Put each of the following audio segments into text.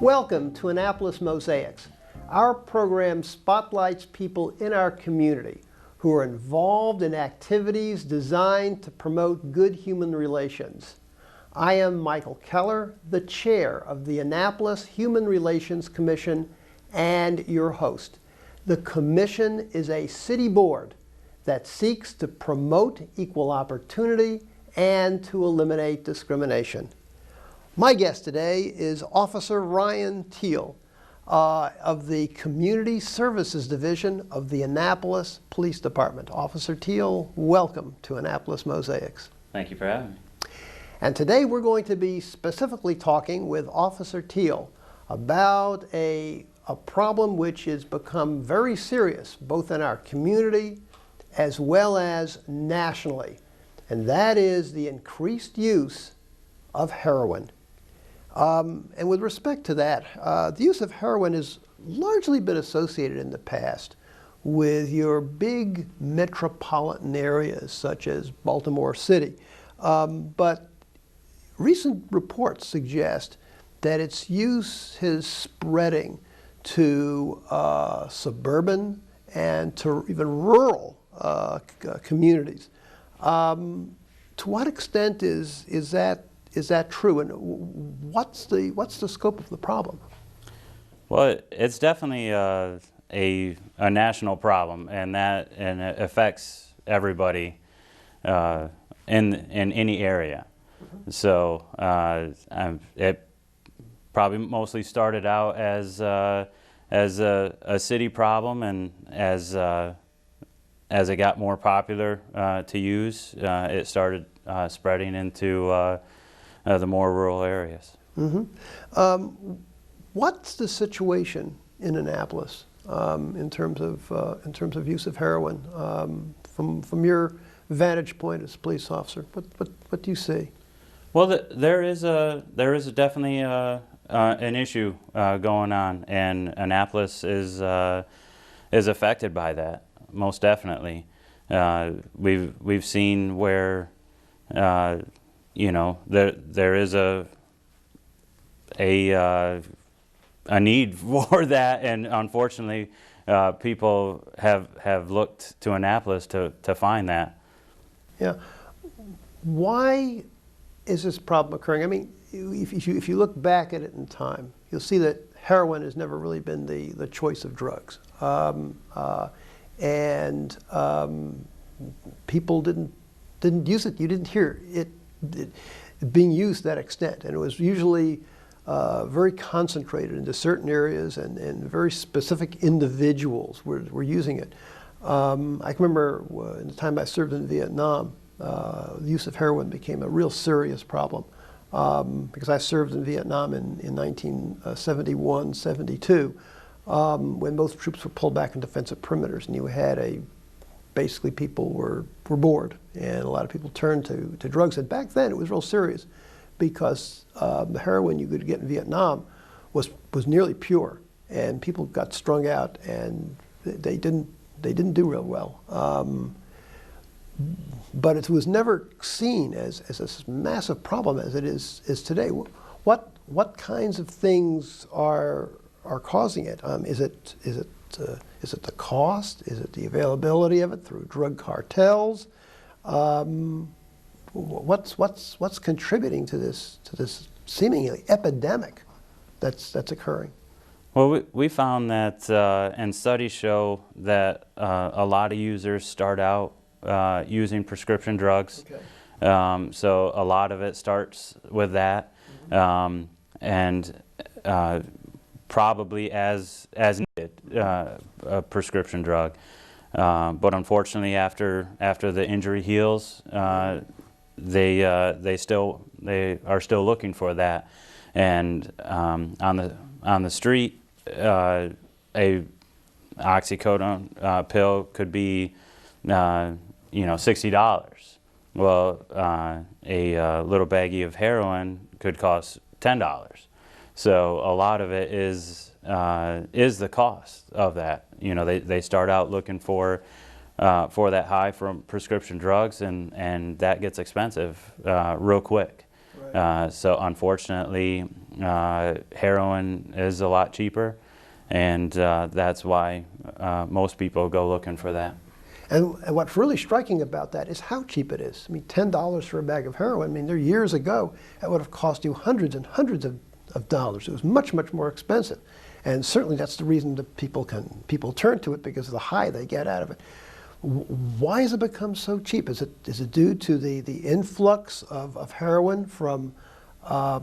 Welcome to Annapolis Mosaics. Our program spotlights people in our community who are involved in activities designed to promote good human relations. I am Michael Keller, the chair of the Annapolis Human Relations Commission and your host. The commission is a city board that seeks to promote equal opportunity and to eliminate discrimination. My guest today is Officer Ryan Teal of the Community Services Division of the Annapolis Police Department. Officer Teal, welcome to Annapolis Mosaics. Thank you for having me. And today we're going to be specifically talking with Officer Teal about a problem which has become very serious both in our community as well as nationally, and that is the increased use of heroin. And with respect to that, the use of heroin has largely been associated in the past with your big metropolitan areas such as Baltimore City. But recent reports suggest that its use is spreading to suburban and to even rural communities. To what extent is that true, and what's the scope of the problem? Well, it's definitely a national problem, and it affects everybody in any area. Mm-hmm. So it probably mostly started out as a city problem, and as it got more popular to use, it started spreading into the more rural areas. Mm-hmm. What's the situation in Annapolis in terms of use of heroin? From your vantage point as a police officer, what do you see? Well, there is definitely an issue going on, and Annapolis is affected by that, most definitely. We've seen where there is a need for that, and unfortunately, people have looked to Annapolis to find that. Yeah. Why is this problem occurring? I mean, if you look back at it in time, you'll see that heroin has never really been the choice of drugs, and people didn't use it. You didn't hear it being used to that extent, and it was usually very concentrated into certain areas, and very specific individuals were using it. I can remember in the time I served in Vietnam, the use of heroin became a real serious problem because I served in Vietnam in 1971, 72, when most troops were pulled back in defensive perimeters, and you had basically people were bored, and a lot of people turned to drugs. And back then it was real serious because the heroin you could get in Vietnam was nearly pure, and people got strung out, and they didn't do real well. But it was never seen as a massive problem as it is today. What kinds of things are causing it? Is it the cost? Is it the availability of it through drug cartels? What's contributing to this seemingly epidemic that's occurring? Well, we found that, and studies show that a lot of users start out using prescription drugs. Okay. So a lot of it starts with that, mm-hmm. And probably as needed, a prescription drug. But unfortunately, after the injury heals, they are still looking for that, and on the street, a oxycodone pill could be $60. Well, a little baggie of heroin could cost $10. So a lot of it is the cost of that. They start out looking for that high from prescription drugs, and that gets expensive real quick. Right. So unfortunately, heroin is a lot cheaper, and that's why most people go looking for that. And what's really striking about that is how cheap it is. I mean, $10 for a bag of heroin, I mean, years ago, that would have cost you hundreds and hundreds of dollars. It was much, much more expensive. And certainly that's the reason that people turn to it, because of the high they get out of it. Why has it become so cheap? Is it due to the influx of heroin from for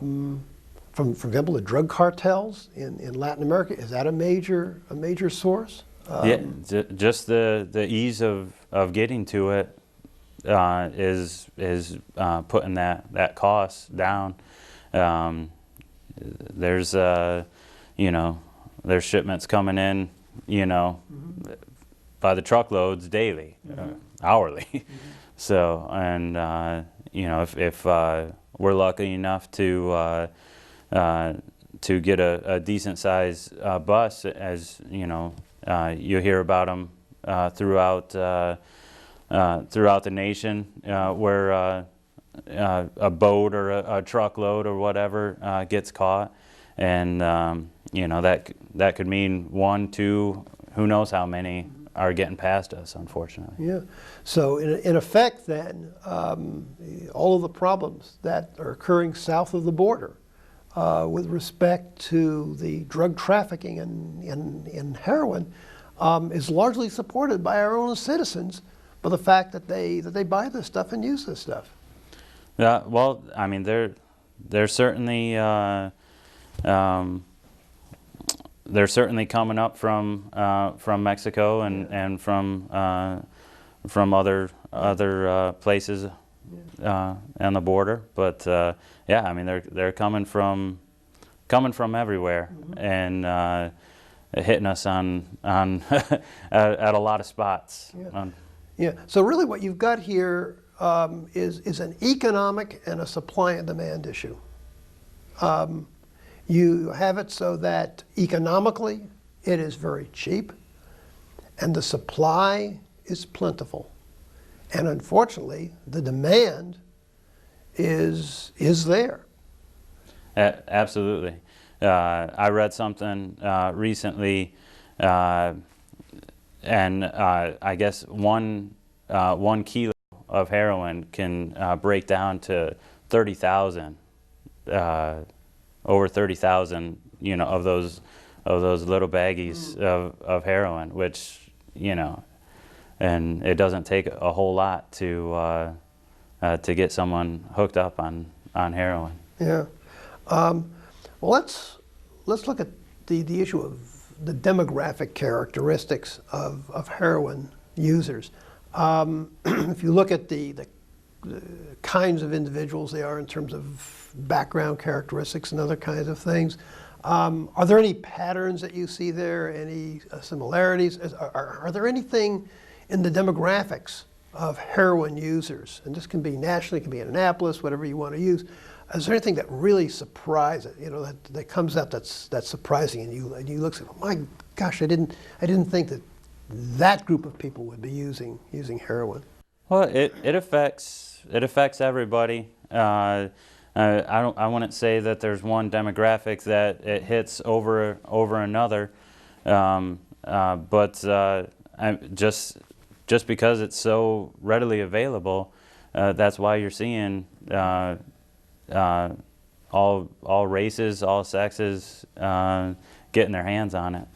example, the drug cartels in Latin America? Is that a major source? Yeah, just the ease of getting to it is putting that cost down. There's there's shipments coming in, by the truckloads daily, hourly. So, and if we're lucky enough to get a decent size bus, as you hear about them throughout the nation, where a boat or a truckload or whatever gets caught, and that could mean 1, 2, who knows how many are getting past us, unfortunately. Yeah. So in effect, then, all of the problems that are occurring south of the border with respect to the drug trafficking in heroin is largely supported by our own citizens, for the fact that they buy this stuff and use this stuff. Yeah. Well, I mean, they're certainly coming up from Mexico and from other places on the border. But yeah, I mean, they're coming from everywhere, and hitting us on at a lot of spots. Yeah. Yeah. So really, what you've got here is an economic and a supply and demand issue. You have it so that economically it is very cheap, and the supply is plentiful. And unfortunately, the demand is there. Absolutely. I read something recently, and I guess one kilo of heroin can break down to 30,000. Over 30,000, of those little baggies of heroin, which, and it doesn't take a whole lot to get someone hooked up on heroin. Yeah. Well, let's look at the issue of the demographic characteristics of heroin users. If you look at the kinds of individuals they are in terms of background characteristics and other kinds of things, are there any patterns that you see there, any similarities? Are there anything in the demographics of heroin users, and this can be nationally, it can be in Annapolis, whatever you want to use, is there anything that really surprises, that comes out that's surprising, and you look and say, oh my gosh, I didn't think that group of people would be using heroin? Well, it affects everybody. I wouldn't say that there's one demographic that it hits over another, but just because it's so readily available, that's why you're seeing all races, all sexes getting their hands on it.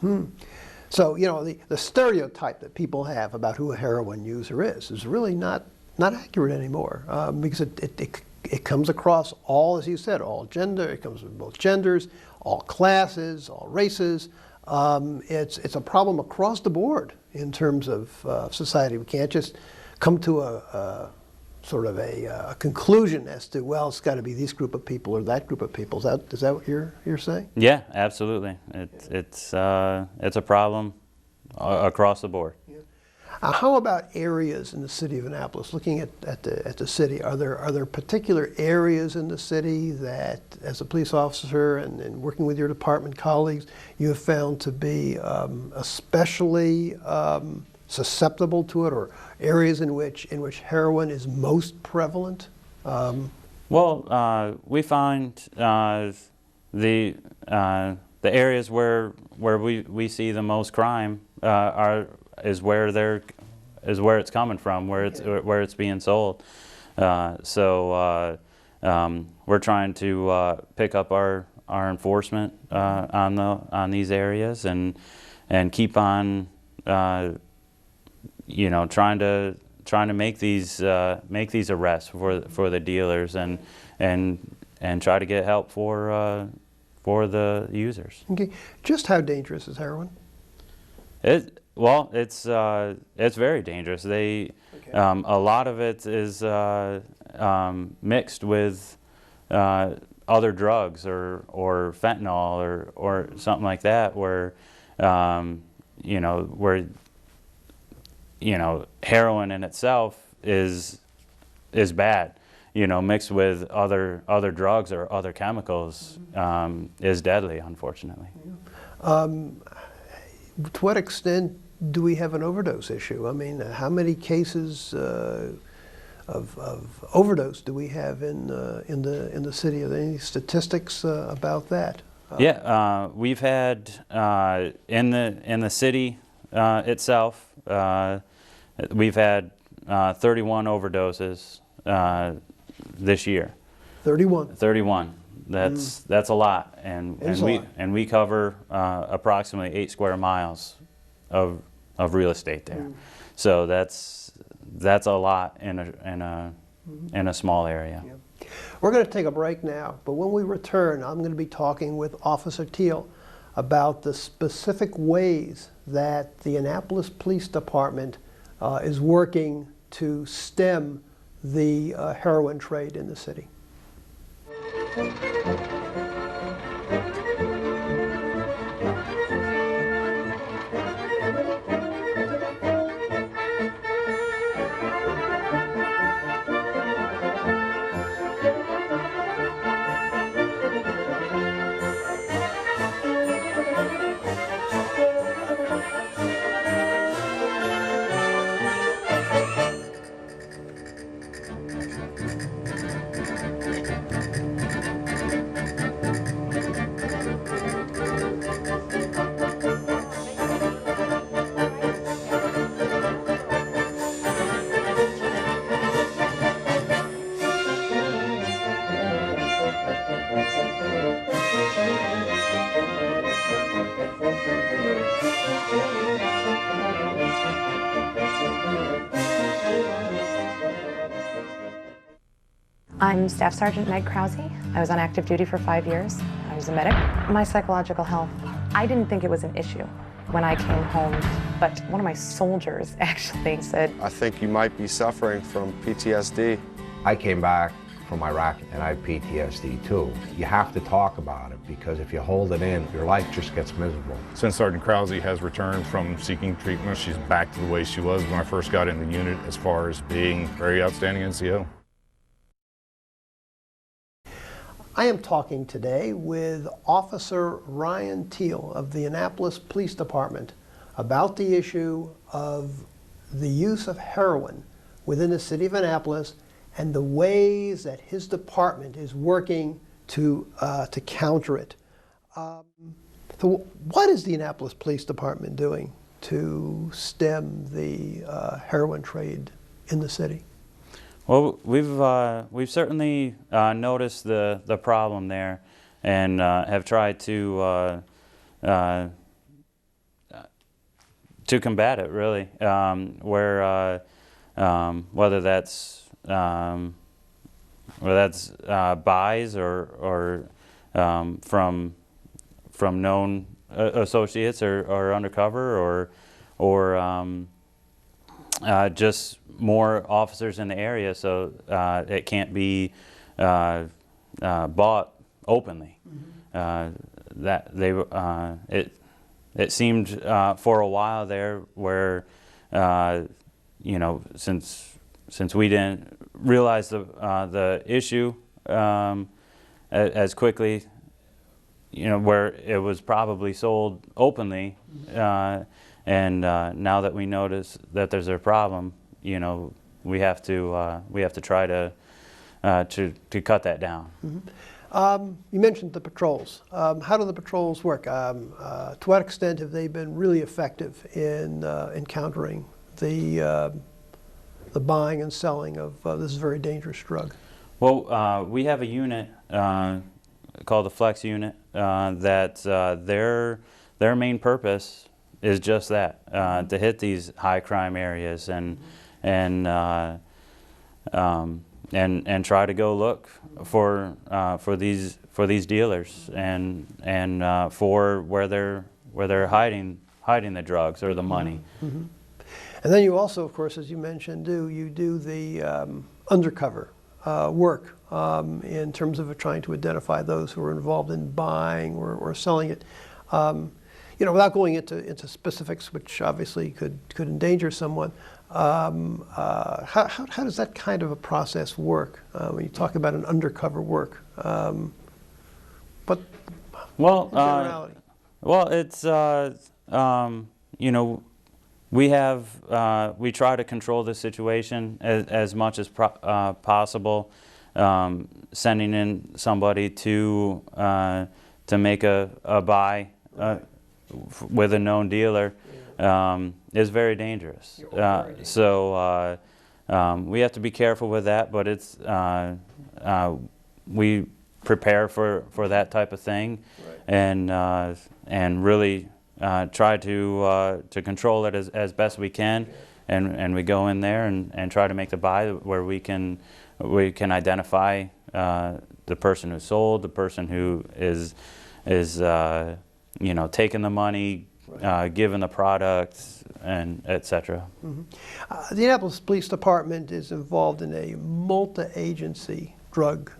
So the stereotype that people have about who a heroin user is really not accurate anymore, because it comes across all, as you said, all gender. It comes with both genders, all classes, all races. It's a problem across the board in terms of society. We can't just come to a conclusion as to, well, it's got to be this group of people or that group of people. Is that what you're saying? Yeah, absolutely. It's a problem across the board. Yeah. How about areas in the city of Annapolis? Looking at the city, are there particular areas in the city that, as a police officer and working with your department colleagues, you have found to be especially susceptible to it, or areas in which heroin is most prevalent? Well, we find the areas where we see the most crime is where it's coming from, where it's being sold. So we're trying to pick up our enforcement on these areas and keep on you know, trying to make these arrests for the dealers and try to get help for the users. Okay, just how dangerous is heroin? Well, it's very dangerous. A lot of it is mixed with other drugs or fentanyl or something like that, where heroin in itself is bad. Mixed with other drugs or other chemicals is deadly, unfortunately. To what extent do we have an overdose issue? I mean, how many cases of overdose do we have in the city? Are there any statistics about that? Yeah, we've had in the city itself, we've had 31 overdoses this year. 31. 31. That's a lot, and we cover approximately 8 square miles of real estate there. So that's a lot in a small area. Yeah. We're going to take a break now, but when we return, I'm going to be talking with Officer Teal about the specific ways that the Annapolis Police Department is working to stem the heroin trade in the city. I'm Staff Sergeant Meg Krause. I was on active duty for 5 years. I was a medic. My psychological health, I didn't think it was an issue when I came home, but one of my soldiers actually said, I think you might be suffering from PTSD. I came back from Iraq and I had PTSD too. You have to talk about it, because if you hold it in, your life just gets miserable. Since Sergeant Krause has returned from seeking treatment, she's back to the way she was when I first got in the unit, as far as being a very outstanding NCO. I am talking today with Officer Ryan Teal of the Annapolis Police Department about the issue of the use of heroin within the city of Annapolis and the ways that his department is working to counter it. So what is the Annapolis Police Department doing to stem the heroin trade in the city? Well, we've certainly noticed the problem there, and have tried to combat it, really. Whether that's buys or from known associates or undercover or just more officers in the area, so it can't be bought openly. It seemed for a while there where since we didn't realize the issue as quickly, where it was probably sold openly. And now that we notice that there's a problem, we have to try to to cut that down. You mentioned the patrols. How do the patrols work? To what extent have they been really effective in countering the buying and selling of this very dangerous drug? Well, we have a unit called the Flex Unit that their main purpose is just that, to hit these high crime areas and try to go look for these dealers and for where they're hiding the drugs or the money. Mm-hmm. And then you also, of course, as you mentioned, do the undercover work in terms of trying to identify those who are involved in buying or selling it. You know, without going into specifics, which obviously could endanger someone, how does that kind of a process work when you talk about an undercover work? But well, in generality. Well, it's you know, we try to control the situation as much as possible, sending in somebody to make a buy with a known dealer is very dangerous. So we have to be careful with that, but it's we prepare for that type of thing, right. and really try to control it as best we can, and we go in there and try to make the buy where we can identify the person who sold, the person who is you know, taking the money, right. Giving the products, and etc. Mm-hmm. The Annapolis Police Department is involved in a multi-agency drug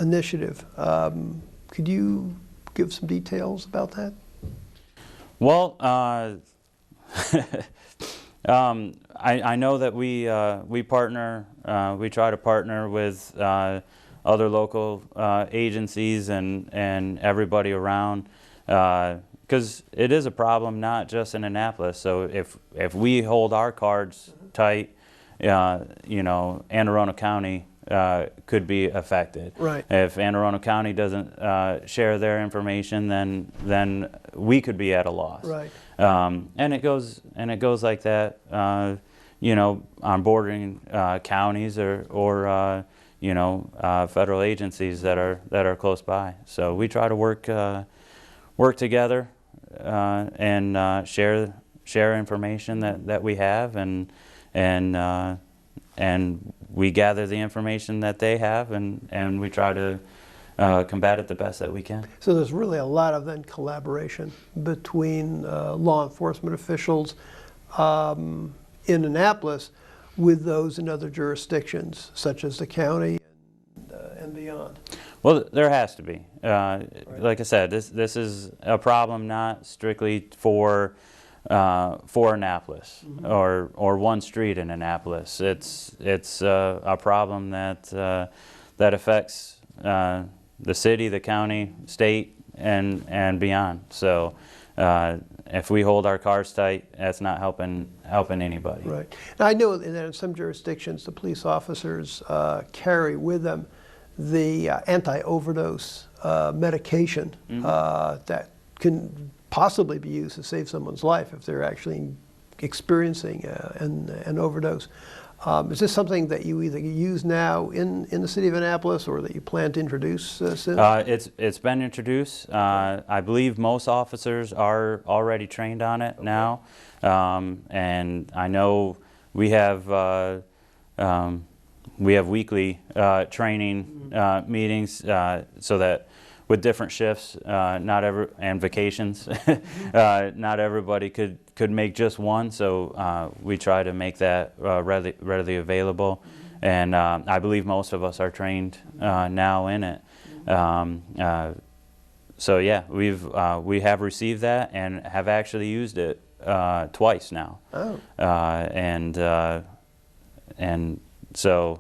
initiative. Could you give some details about that? Well, I know that we partner, we try to partner with other local agencies and everybody around, because it is a problem not just in Annapolis. So if we hold our cards tight, you know, Anne Arundel County could be affected. Right. If Anne Arundel County doesn't share their information, then we could be at a loss. Right. And it goes like that. You know, on bordering counties or you know, federal agencies that are close by. So we try to work together and share information that we have, and we gather the information that they have, and we try to combat it the best that we can. So there's really a lot of then collaboration between law enforcement officials in Annapolis with those in other jurisdictions, such as the county and beyond. Well, there has to be. Like I said, this is a problem not strictly for Annapolis, mm-hmm. or one street in Annapolis. It's a problem that affects the city, the county, state, and beyond. So if we hold our cards tight, that's not helping anybody. Right. Now I know that in some jurisdictions, the police officers carry with them the anti-overdose medication, mm-hmm. That can possibly be used to save someone's life if they're actually experiencing an overdose. Is this something that you either use now in the city of Annapolis, or that you plan to introduce soon? It's been introduced. I believe most officers are already trained on it now, and I know we have weekly training meetings, so that with different shifts, and vacations, not everybody could make just one. So we try to make that readily available, and I believe most of us are trained now in it. So yeah, we have received that and have actually used it twice now. Oh. And so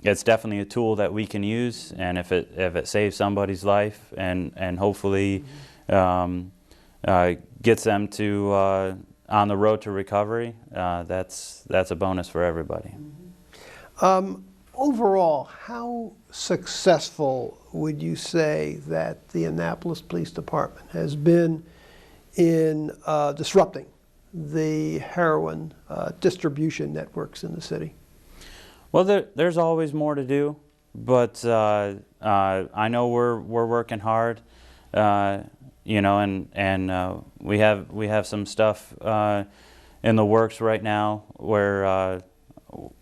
it's definitely a tool that we can use, and if it saves somebody's life and hopefully gets them to on the road to recovery, that's a bonus for everybody. Overall, how successful would you say that the Annapolis Police Department has been in disrupting the heroin distribution networks in the city? Well, there's always more to do, but I know we're working hard, you know, and we have some stuff in the works right now where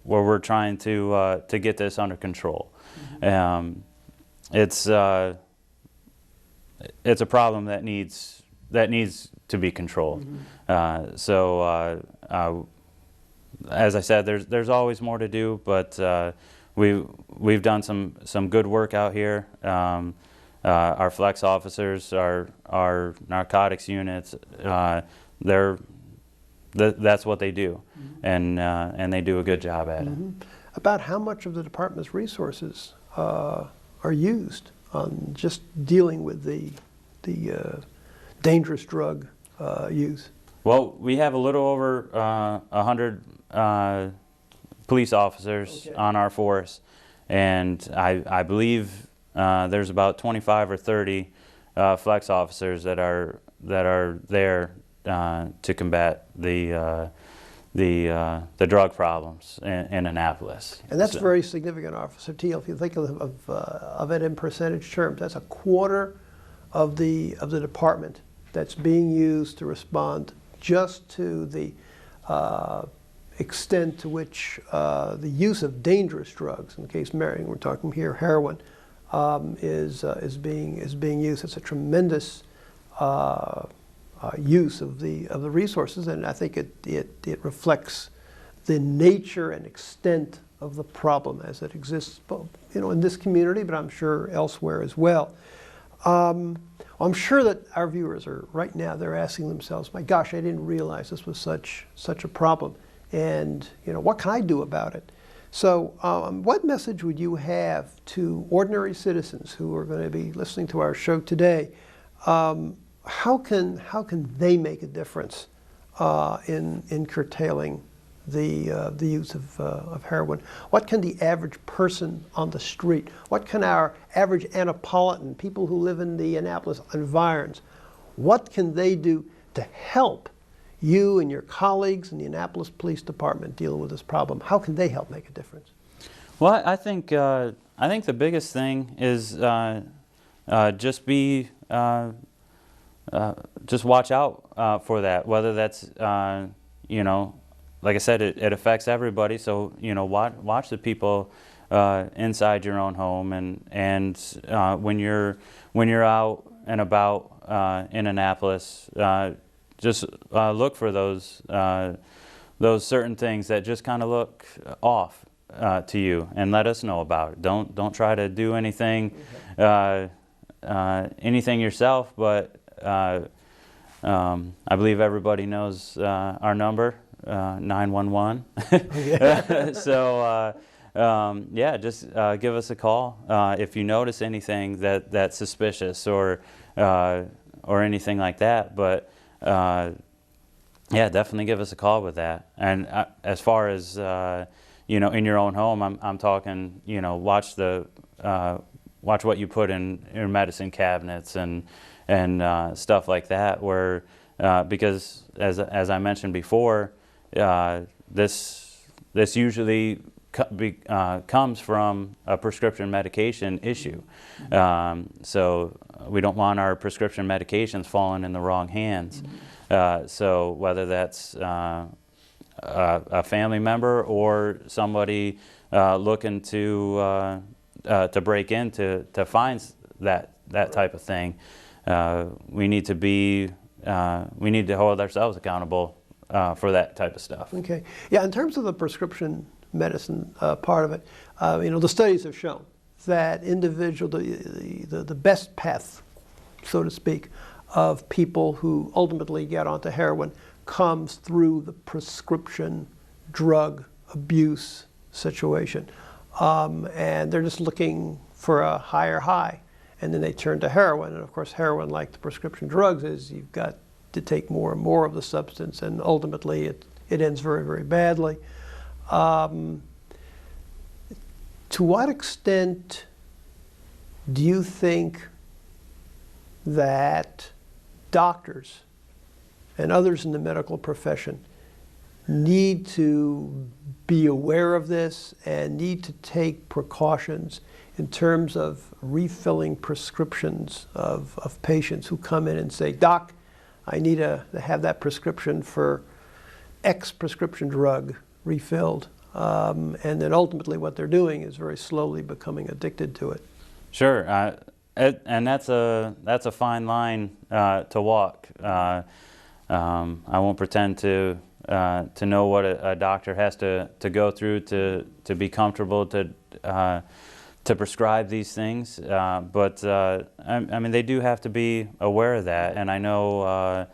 we're trying to get this under control. Mm-hmm. It's a problem that needs to be controlled. Mm-hmm. As I said, there's always more to do, but we've done some good work out here. Our flex officers, our narcotics units, that's what they do, mm-hmm. and they do a good job at mm-hmm. it. About how much of the department's resources are used on just dealing with the dangerous drug use? Well, we have a little over 100 police officers on our force, and I believe there's about 25 or 30 flex officers that are there to combat the drug problems in Annapolis. And that's very significant, Officer Teal. If you think of it in percentage terms, that's a quarter of the department that's being used to respond just to the extent to which the use of dangerous drugs, in the case of Marion, we're talking here heroin, is being used. It's a tremendous use of the resources, and I think it reflects the nature and extent of the problem as it exists, both, you know, in this community, but I'm sure elsewhere as well. I'm sure that our viewers are right now, they're asking themselves, my gosh, I didn't realize this was such a problem, and you know, what can I do about it? So what message would you have to ordinary citizens who are going to be listening to our show today? How can they make a difference in curtailing the use of heroin? What can the average person on the street, what can our average Annapolitan, people who live in the Annapolis environs, what can they do to help you and your colleagues in the Annapolis Police Department deal with this problem? How can they help make a difference? Well, I think the biggest thing is just watch out for that. Whether that's you know, like I said, it affects everybody. So you know, watch the people inside your own home, and when you're out and about in Annapolis, just look for those certain things that just kind of look off to you, and let us know about it. Don't try to do anything anything yourself, but I belive everybody knows our number, 911. So yeah, just give us a call if you notice anything that's suspicious or anything like that. But yeah, definitely give us a call with that. And as far as you know, in your own home, I'm talking, you know, watch what you put in your medicine cabinets and stuff like that, where because as I mentioned before, this usually comes from a prescription medication issue. So we don't want our prescription medications falling in the wrong hands. So whether that's a family member or somebody looking to break in to find that type of thing, we need to hold ourselves accountable for that type of stuff. Okay. Yeah, in terms of the prescription medicine part of it, you know, the studies have shown that the best path, so to speak, of people who ultimately get onto heroin comes through the prescription drug abuse situation. And they're just looking for a higher high, and then they turn to heroin. And of course, heroin, like the prescription drugs, is you've got to take more and more of the substance, and ultimately it ends very, very badly. To what extent do you think that doctors and others in the medical profession need to be aware of this and need to take precautions in terms of refilling prescriptions of patients who come in and say, "Doc, I need to have that prescription for X prescription drug refilled," and then ultimately what they're doing is very slowly becoming addicted to it? Sure, and that's a fine line to walk. I won't pretend to know what a doctor has to go through to be comfortable to prescribe these things, but I mean, they do have to be aware of that, and I know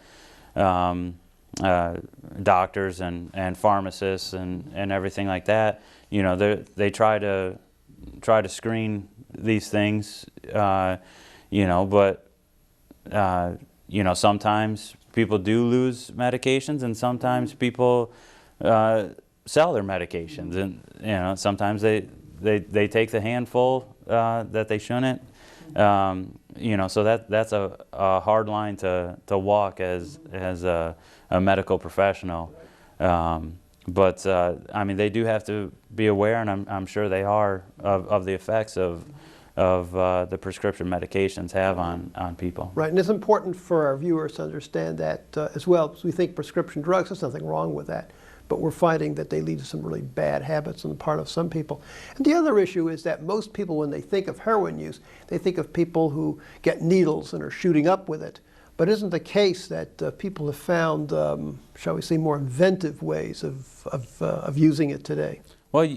doctors and pharmacists and everything like that, you know, they try to screen these things, you know, but you know, sometimes people do lose medications, and sometimes people sell their medications, and you know, sometimes they take the handful that they shouldn't. You know, so that's a hard line to walk as a medical professional. But I mean, they do have to be aware, and I'm sure they are, of the effects of the prescription medications have on people. Right, and it's important for our viewers to understand that as well, because we think prescription drugs, there's nothing wrong with that, but we're finding that they lead to some really bad habits on the part of some people. And the other issue is that most people, when they think of heroin use, they think of people who get needles and are shooting up with it. But isn't the case that people have found, shall we say, more inventive ways of using it today? Well,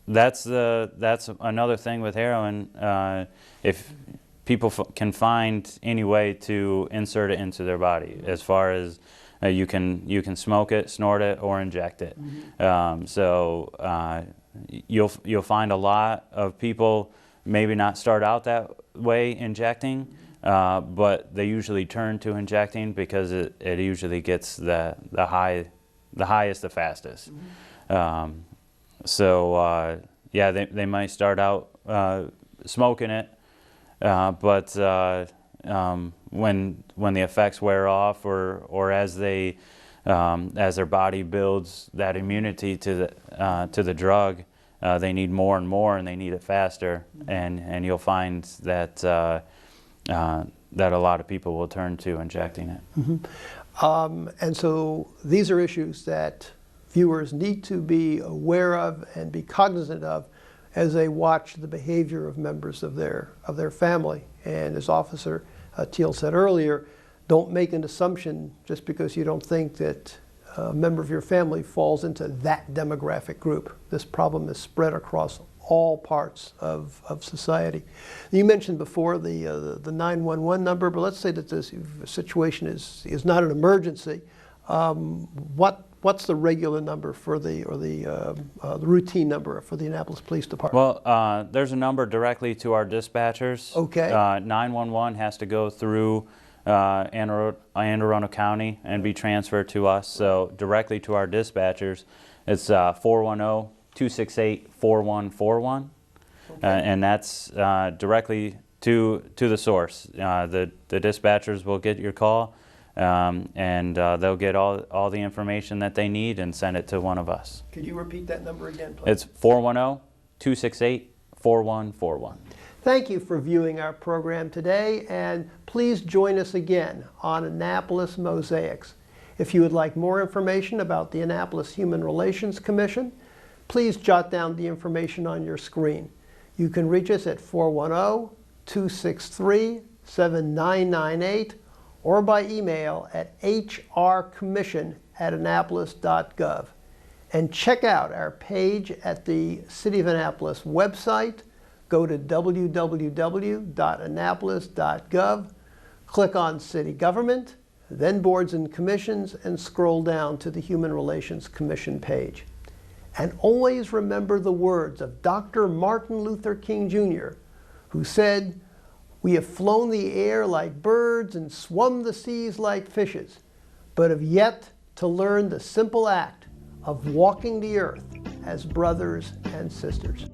that's another thing with heroin. If people can find any way to insert it into their body, as far as you can smoke it, snort it, or inject it. Mm-hmm. So you'll find a lot of people maybe not start out that way injecting, but they usually turn to injecting because it usually gets the highest the fastest. Mm-hmm. So yeah, they might start out smoking it, but when the effects wear off, or as their body builds that immunity to the drug, they need more and more, and they need it faster, and you'll find that that a lot of people will turn to injecting it. Mm-hmm. And so these are issues that viewers need to be aware of and be cognizant of as they watch the behavior of members of their family. And as Officer Teal said earlier, don't make an assumption just because you don't think that a member of your family falls into that demographic group. This problem is spread across all parts of society. You mentioned before the 911 number, but let's say that this situation is not an emergency. What's the regular number for the routine number for the Annapolis Police Department? Well, there's a number directly to our dispatchers. Okay. 911 has to go through Anne Arundel County and be transferred to us. So directly to our dispatchers, it's 410-268-4141, okay. And that's directly to the source. The dispatchers will get your call. And they'll get all the information that they need and send it to one of us. Could you repeat that number again, please? It's 410-268-4141. Thank you for viewing our program today, and please join us again on Annapolis Mosaics. If you would like more information about the Annapolis Human Relations Commission, please jot down the information on your screen. You can reach us at 410-263-7998 or by email at hrcommission@annapolis.gov. And check out our page at the City of Annapolis website. Go to www.annapolis.gov, click on City Government, then Boards and Commissions, and scroll down to the Human Relations Commission page. And always remember the words of Dr. Martin Luther King Jr., who said, "We have flown the air like birds and swum the seas like fishes, but have yet to learn the simple act of walking the earth as brothers and sisters.